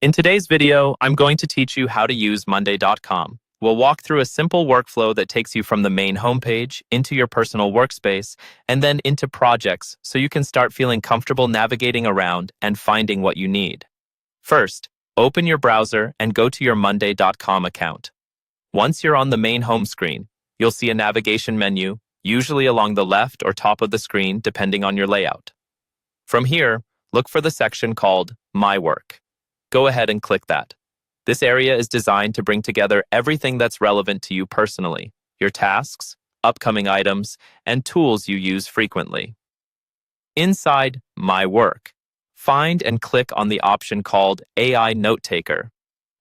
In today's video, I'm going to teach you how to use Monday.com. We'll walk through a simple workflow that takes you from the main homepage into your personal workspace and then into projects so you can start feeling comfortable navigating around and finding what you need. First, open your browser and go to your Monday.com account. Once you're on the main home screen, you'll see a navigation menu, usually along the left or top of the screen depending on your layout. From here, look for the section called My Work. Go ahead and click that. This area is designed to bring together everything that's relevant to you personally, your tasks, upcoming items, and tools you use frequently. Inside My Work, find and click on the option called AI Note Taker.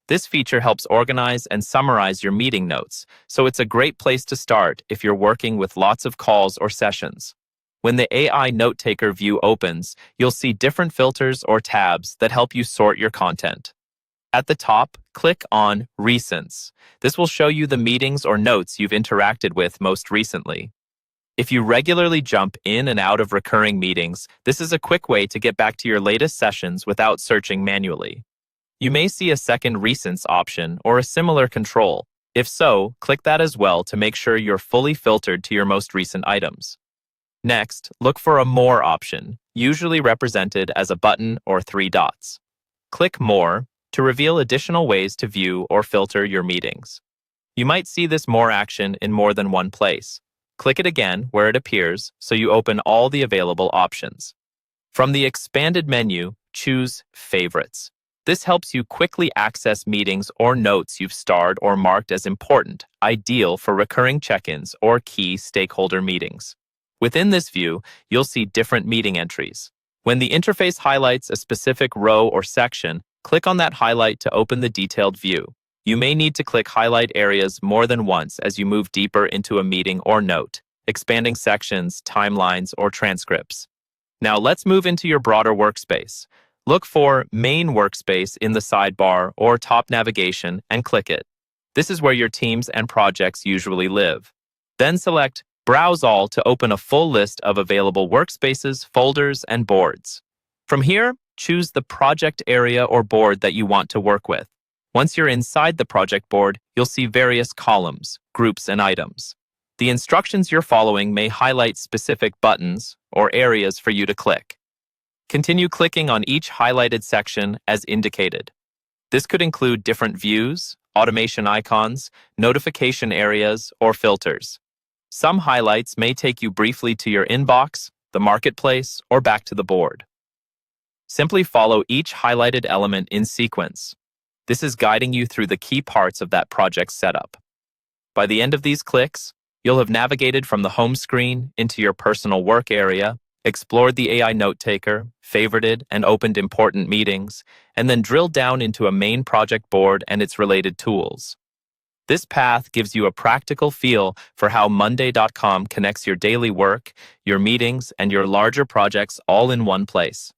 This feature helps organize and summarize your meeting notes, so it's a great place to start if you're working with lots of calls or sessions. When the AI Note Taker view opens, you'll see different filters or tabs that help you sort your content. At the top, click on Recents. This will show you the meetings or notes you've interacted with most recently. If you regularly jump in and out of recurring meetings, this is a quick way to get back to your latest sessions without searching manually. You may see a second Recents option or a similar control. If so, click that as well to make sure you're fully filtered to your most recent items. Next, look for a More option, usually represented as a button or 3 dots. Click More to reveal additional ways to view or filter your meetings. You might see this More action in more than one place. Click it again where it appears so you open all the available options. From the expanded menu, choose Favorites. This helps you quickly access meetings or notes you've starred or marked as important, ideal for recurring check-ins or key stakeholder meetings. Within this view, you'll see different meeting entries. When the interface highlights a specific row or section, click on that highlight to open the detailed view. You may need to click highlight areas more than once as you move deeper into a meeting or note, expanding sections, timelines, or transcripts. Now let's move into your broader workspace. Look for Main Workspace in the sidebar or top navigation and click it. This is where your teams and projects usually live. Then select Browse All to open a full list of available workspaces, folders, and boards. From here, choose the project area or board that you want to work with. Once you're inside the project board, you'll see various columns, groups, and items. The instructions you're following may highlight specific buttons or areas for you to click. Continue clicking on each highlighted section as indicated. This could include different views, automation icons, notification areas, or filters. Some highlights may take you briefly to your inbox, the marketplace, or back to the board. Simply follow each highlighted element in sequence. This is guiding you through the key parts of that project setup. By the end of these clicks, you'll have navigated from the home screen into your personal work area, explored the AI Note Taker, favorited and opened important meetings, and then drilled down into a main project board and its related tools. This path gives you a practical feel for how Monday.com connects your daily work, your meetings, and your larger projects all in one place.